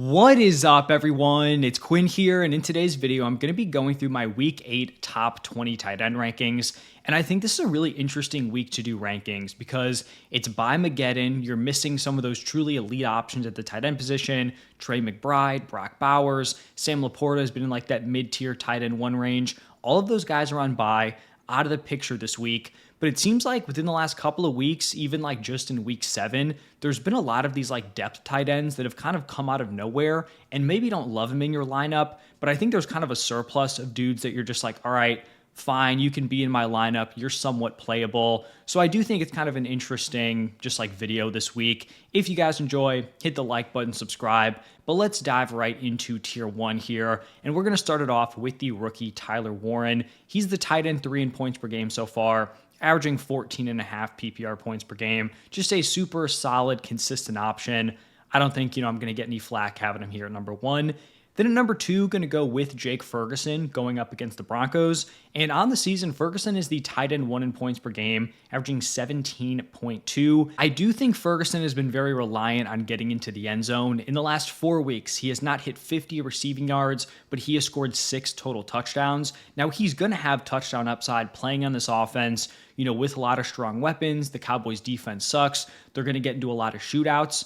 What is up, everyone? It's Quinn here, and in today's video, I'm going to be going through my Week 8 top 20 tight end rankings. And I think this is a really interesting week to do rankings because it's by Mageddon. You're missing some of those truly elite options at the tight end position. Trey McBride, Brock Bowers, Sam Laporta has been in like that mid-tier tight end 1 range. All of those guys are on bye, out of the picture this week. But it seems like within the last couple of weeks, even like just in week 7, there's been a lot of these like depth tight ends that have kind of come out of nowhere and maybe don't love them in your lineup. But I think there's kind of a surplus of dudes that you're just like, all right, fine, you can be in my lineup. You're somewhat playable. So I do think it's kind of an interesting just like video this week. If you guys enjoy, hit the like button, subscribe. But let's dive right into tier 1 here. And we're going to start it off with the rookie Tyler Warren. He's the tight end 3 in points per game so far, averaging 14.5 PPR points per game. Just a super solid, consistent option. I don't think, I'm going to get any flack having him here at number 1. Then at number 2, going to go with Jake Ferguson going up against the Broncos. And on the season, Ferguson is the tight end 1 in points per game, averaging 17.2. I do think Ferguson has been very reliant on getting into the end zone. In the last 4 weeks, he has not hit 50 receiving yards, but he has scored 6 total touchdowns. Now, he's going to have touchdown upside playing on this offense, with a lot of strong weapons. The Cowboys defense sucks. They're going to get into a lot of shootouts.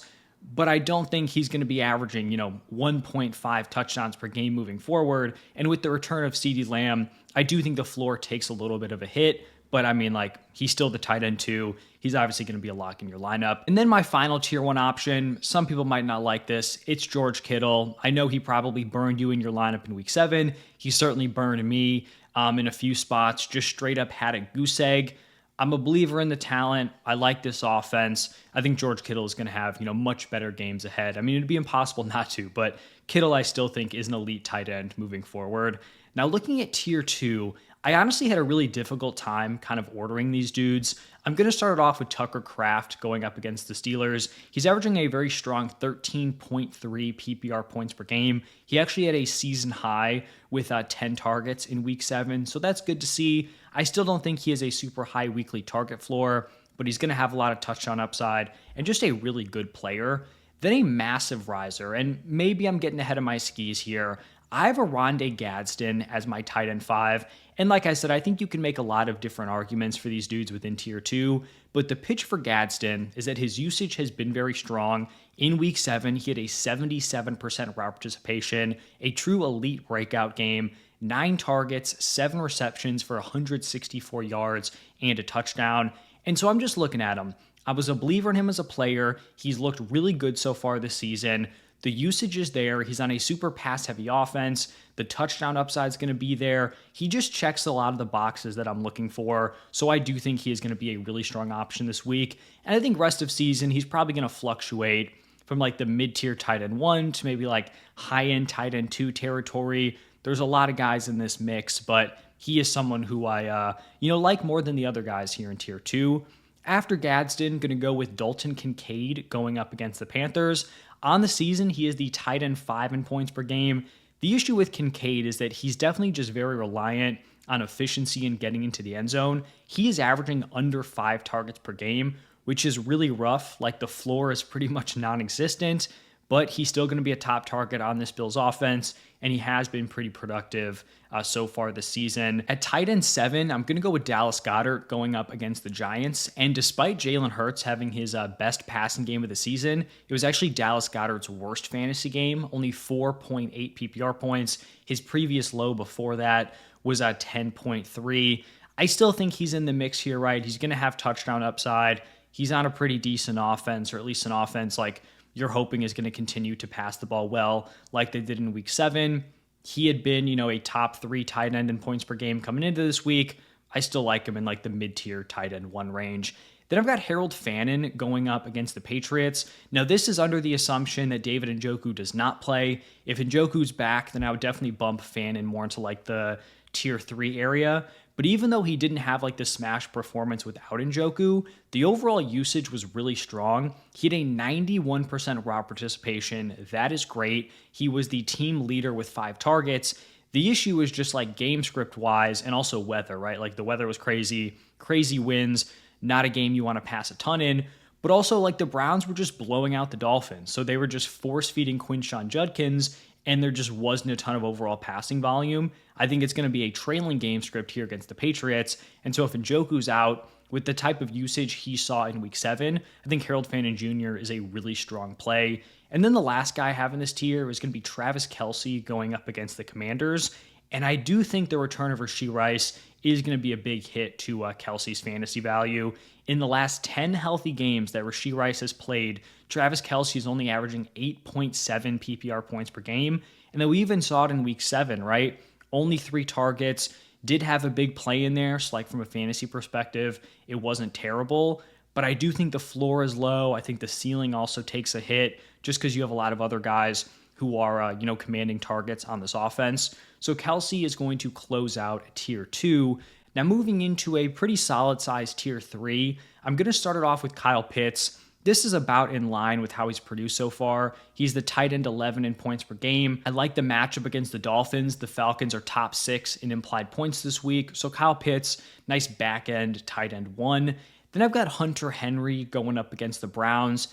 But I don't think he's going to be averaging, 1.5 touchdowns per game moving forward. And with the return of CeeDee Lamb, I do think the floor takes a little bit of a hit. But I mean, he's still the tight end 2. He's obviously going to be a lock in your lineup. And then my final tier 1 option, some people might not like this. It's George Kittle. I know he probably burned you in your lineup in week 7. He certainly burned me in a few spots, just straight up had a goose egg. I'm a believer in the talent. I like this offense. I think George Kittle is going to have, much better games ahead. I mean, it'd be impossible not to, but Kittle I still think is an elite tight end moving forward. Now, looking at tier 2, I honestly had a really difficult time kind of ordering these dudes. I'm going to start it off with Tucker Kraft going up against the Steelers. He's averaging a very strong 13.3 PPR points per game. He actually had a season high with 10 targets in week 7, so that's good to see. I still don't think he has a super high weekly target floor, but he's going to have a lot of touchdown upside and just a really good player. Then a massive riser, and maybe I'm getting ahead of my skis here. I have a Rondé Gadsden as my tight end 5. And like I said, I think you can make a lot of different arguments for these dudes within tier 2. But the pitch for Gadsden is that his usage has been very strong. In week 7, he had a 77% route participation, a true elite breakout game, 9 targets, 7 receptions for 164 yards and a touchdown. And so I'm just looking at him. I was a believer in him as a player. He's looked really good so far this season. The usage is there. He's on a super pass-heavy offense. The touchdown upside is going to be there. He just checks a lot of the boxes that I'm looking for. So I do think he is going to be a really strong option this week. And I think rest of season, he's probably going to fluctuate from the mid-tier tight end 1 to maybe high-end tight end 2 territory. There's a lot of guys in this mix, but he is someone who I like more than the other guys here in tier 2. After Gadsden, going to go with Dalton Kincaid going up against the Panthers. On the season, he is the tight end 5 in points per game. The issue with Kincaid is that he's definitely just very reliant on efficiency and getting into the end zone. He is averaging under 5 targets per game, which is really rough. The floor is pretty much non-existent, but he's still going to be a top target on this Bills offense, and he has been pretty productive so far this season. At tight end 7, I'm going to go with Dallas Goedert going up against the Giants, and despite Jalen Hurts having his best passing game of the season, it was actually Dallas Goedert's worst fantasy game, only 4.8 PPR points. His previous low before that was 10.3. I still think he's in the mix here, right? He's going to have touchdown upside. He's on a pretty decent offense, or at least an offense you're hoping is going to continue to pass the ball well like they did in week 7. He had been, a top 3 tight end in points per game coming into this week. I still like him in the mid-tier tight end 1 range. Then I've got Harold Fannin going up against the Patriots. Now, this is under the assumption that David Njoku does not play. If Njoku's back, then I would definitely bump Fannin more into the tier 3 area. But even though he didn't have the smash performance without Njoku, the overall usage was really strong. He had a 91% route participation. That is great. He was the team leader with 5 targets. The issue is just game script wise and also weather, right? The weather was crazy winds, not a game you want to pass a ton in. But also, like, the Browns were just blowing out the Dolphins. So they were just force feeding Quinshon Judkins, and there just wasn't a ton of overall passing volume. I think it's going to be a trailing game script here against the Patriots. And so if Njoku's out, with the type of usage he saw in week 7, I think Harold Fannin Jr. is a really strong play. And then the last guy I have in this tier is going to be Travis Kelce going up against the Commanders. And I do think the return of Rashee Rice is going to be a big hit to Kelce's fantasy value. In the last 10 healthy games that Rashee Rice has played, Travis Kelce is only averaging 8.7 PPR points per game. And then we even saw it in week 7, right? Only 3 targets, did have a big play in there. So, like, from a fantasy perspective, it wasn't terrible. But I do think the floor is low. I think the ceiling also takes a hit just because you have a lot of other guys who are, commanding targets on this offense. So Kelce is going to close out tier 2. Now moving into a pretty solid size tier 3, I'm going to start it off with Kyle Pitts. This is about in line with how he's produced so far. He's the tight end 11 in points per game. I like the matchup against the Dolphins. The Falcons are top 6 in implied points this week. So Kyle Pitts, nice back end tight end 1. Then I've got Hunter Henry going up against the Browns.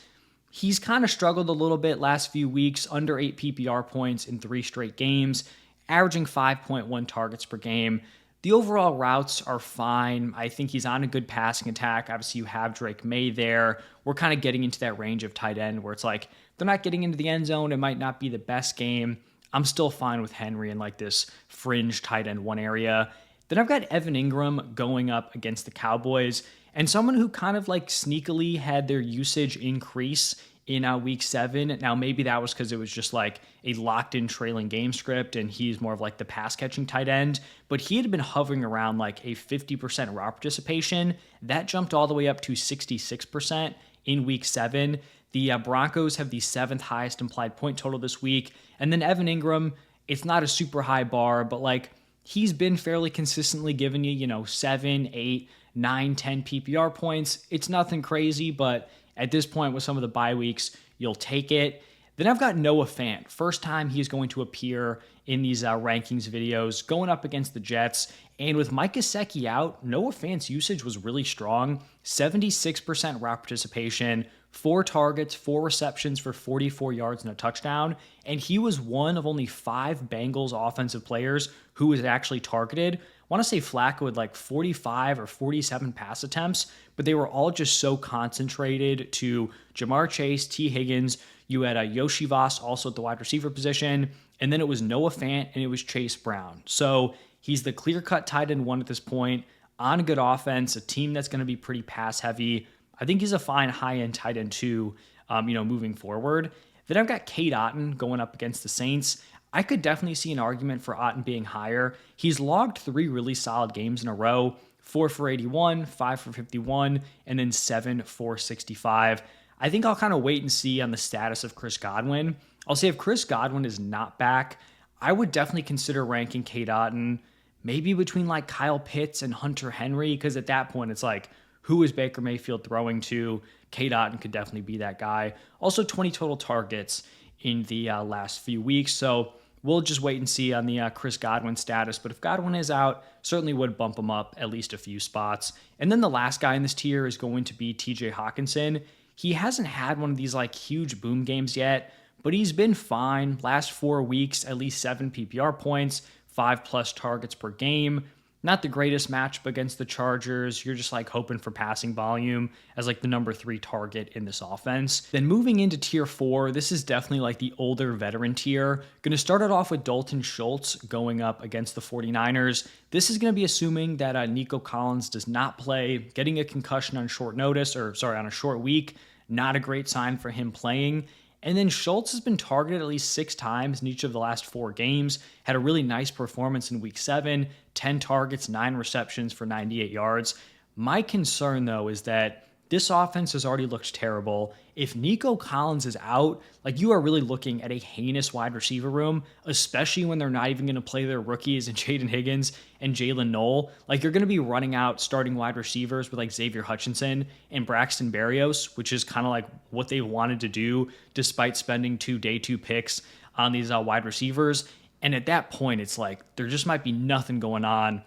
He's kind of struggled a little bit last few weeks, under 8 PPR points in 3 straight games, averaging 5.1 targets per game. The overall routes are fine. I think he's on a good passing attack. Obviously, you have Drake May there. We're kind of getting into that range of tight end where it's like they're not getting into the end zone. It might not be the best game. I'm still fine with Henry in like this fringe tight end 1 area. Then I've got Evan Ingram going up against the Cowboys, and someone who kind of like sneakily had their usage increase in week 7. Now, maybe that was because it was just like a locked in trailing game script and he's more of like the pass catching tight end, but he had been hovering around like a 50% route participation. That jumped all the way up to 66% in week 7. The Broncos have the 7th highest implied point total this week. And then Evan Ingram, it's not a super high bar, but like he's been fairly consistently giving you, 7, 8, 9, 10 PPR points. It's nothing crazy, but at this point with some of the bye weeks, you'll take it. Then I've got Noah Fant. First time he's going to appear in these rankings videos, going up against the Jets. And with Mike Gesicki out, Noah Fant's usage was really strong. 76% route participation, 4 targets, 4 receptions for 44 yards and a touchdown. And he was one of only 5 Bengals offensive players who was actually targeted. I want to say Flacco had like 45 or 47 pass attempts, but they were all just so concentrated to Jamar Chase, T. Higgins. You had Yoshi Voss also at the wide receiver position, and then it was Noah Fant and it was Chase Brown. So he's the clear-cut tight end 1 at this point, on a good offense, a team that's going to be pretty pass-heavy. I think he's a fine high-end tight end 2, moving forward. Then I've got Cade Otton going up against the Saints. I could definitely see an argument for Otton being higher. He's logged 3 really solid games in a row, 4 for 81, 5 for 51, and then 7 for 65. I think I'll kind of wait and see on the status of Chris Godwin. I'll say if Chris Godwin is not back, I would definitely consider ranking Cade Otton maybe between like Kyle Pitts and Hunter Henry, because at that point it's like, who is Baker Mayfield throwing to? Cade Otton could definitely be that guy. Also 20 total targets in the last few weeks, so we'll just wait and see on the Chris Godwin status. But if Godwin is out, certainly would bump him up at least a few spots. And then the last guy in this tier is going to be TJ Hawkinson. He hasn't had one of these like huge boom games yet, but he's been fine. Last 4 weeks, at least 7 PPR points, 5+ targets per game. Not the greatest matchup against the Chargers. You're just like hoping for passing volume as like the number 3 target in this offense. Then moving into tier 4, this is definitely like the older veteran tier. Going to start it off with Dalton Schultz going up against the 49ers. This is going to be assuming that Nico Collins does not play, getting a concussion on short notice, on a short week. Not a great sign for him playing. And then Schultz has been targeted at least 6 times in each of the last 4 games. Had a really nice performance in week 7, 10 targets, 9 receptions for 98 yards. My concern, though, is that this offense has already looked terrible. If Nico Collins is out, like you are really looking at a heinous wide receiver room, especially when they're not even going to play their rookies and Jaden Higgins and Jalen Knoll. Like you're going to be running out starting wide receivers with like Xavier Hutchinson and Braxton Berrios, which is kind of like what they wanted to do despite spending 2 day 2 picks on these wide receivers. And at that point, it's like there just might be nothing going on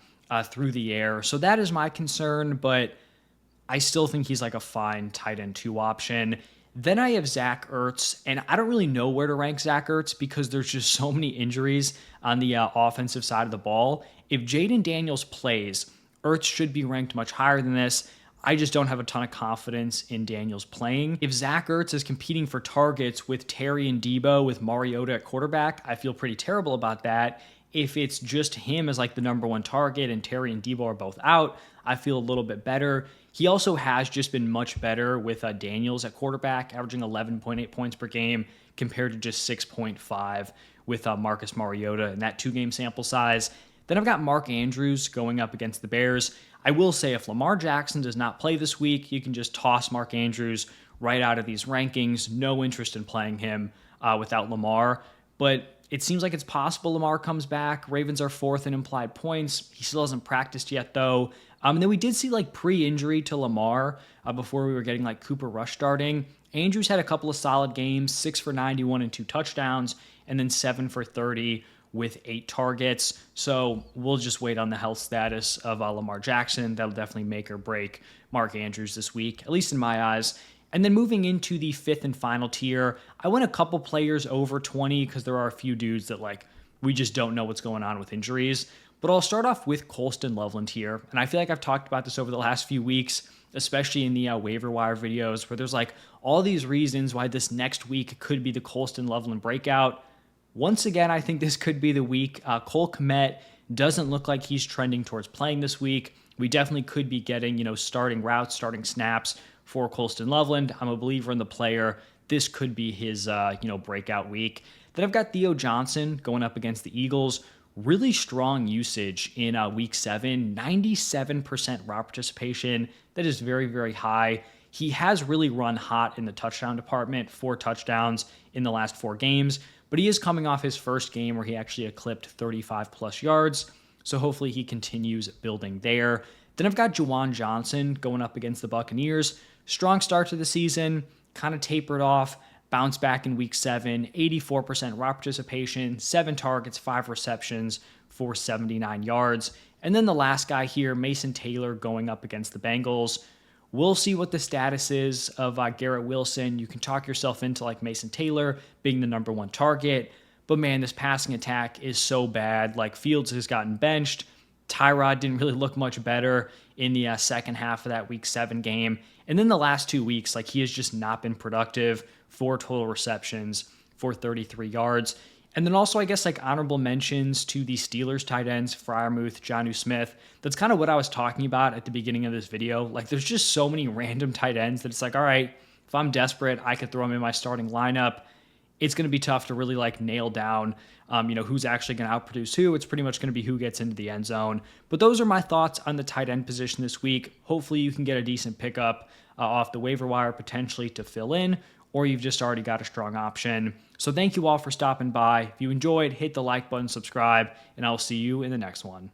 through the air. So that is my concern, but I still think he's like a fine tight end 2 option. Then I have Zach Ertz, and I don't really know where to rank Zach Ertz because there's just so many injuries on the offensive side of the ball. If Jaden Daniels plays, Ertz should be ranked much higher than this. I just don't have a ton of confidence in Daniels playing. If Zach Ertz is competing for targets with Terry and Debo with Mariota at quarterback, I feel pretty terrible about that. If it's just him as like the number one target and Terry and Debo are both out, I feel a little bit better. He also has just been much better with Daniels at quarterback, averaging 11.8 points per game compared to just 6.5 with Marcus Mariota in that 2-game sample size. Then I've got Mark Andrews going up against the Bears. I will say if Lamar Jackson does not play this week, you can just toss Mark Andrews right out of these rankings. No interest in playing him without Lamar. But it seems like it's possible Lamar comes back. Ravens are 4th in implied points. He still hasn't practiced yet, though. And then we did see like pre-injury to Lamar before we were getting like Cooper Rush starting. Andrews had a couple of solid games, 6 for 91 and 2 touchdowns, and then 7 for 30 with 8 targets. So we'll just wait on the health status of Lamar Jackson. That'll definitely make or break Mark Andrews this week, at least in my eyes. And then moving into the 5th and final tier, I went a couple players over 20 because there are a few dudes that like we just don't know what's going on with injuries. But I'll start off with Colston Loveland here. And I feel like I've talked about this over the last few weeks, especially in the waiver wire videos, where there's like all these reasons why this next week could be the Colston Loveland breakout. Once again, I think this could be the week. Cole Kmet doesn't look like he's trending towards playing this week. We definitely could be getting, starting routes, starting snaps for Colston Loveland. I'm a believer in the player. This could be his, breakout week. Then I've got Theo Johnson going up against the Eagles. Really strong usage in week 7, 97% route participation. That is very, very high. He has really run hot in the touchdown department, 4 touchdowns in the last 4 games, but he is coming off his first game where he actually eclipsed 35 plus yards. So hopefully he continues building there. Then I've got Juwan Johnson going up against the Buccaneers. Strong start to the season, kind of tapered off. Bounce back in week 7, 84% route participation, 7 targets, 5 receptions for 79 yards. And then the last guy here, Mason Taylor, going up against the Bengals. We'll see what the status is of Garrett Wilson. You can talk yourself into like Mason Taylor being the number 1 target. But man, this passing attack is so bad. Like Fields has gotten benched. Tyrod didn't really look much better in the second half of that week 7 game. And then the last 2 weeks, like he has just not been productive. 4 total receptions for 33 yards. And then also, I guess, like honorable mentions to the Steelers tight ends, Freiermuth, Jonnu Smith. That's kind of what I was talking about at the beginning of this video. Like there's just so many random tight ends that it's like, all right, if I'm desperate, I could throw them in my starting lineup. It's going to be tough to really like nail down, who's actually going to outproduce who. It's pretty much going to be who gets into the end zone. But those are my thoughts on the tight end position this week. Hopefully you can get a decent pickup off the waiver wire potentially to fill in, or you've just already got a strong option. So thank you all for stopping by. If you enjoyed, hit the like button, subscribe, and I'll see you in the next one.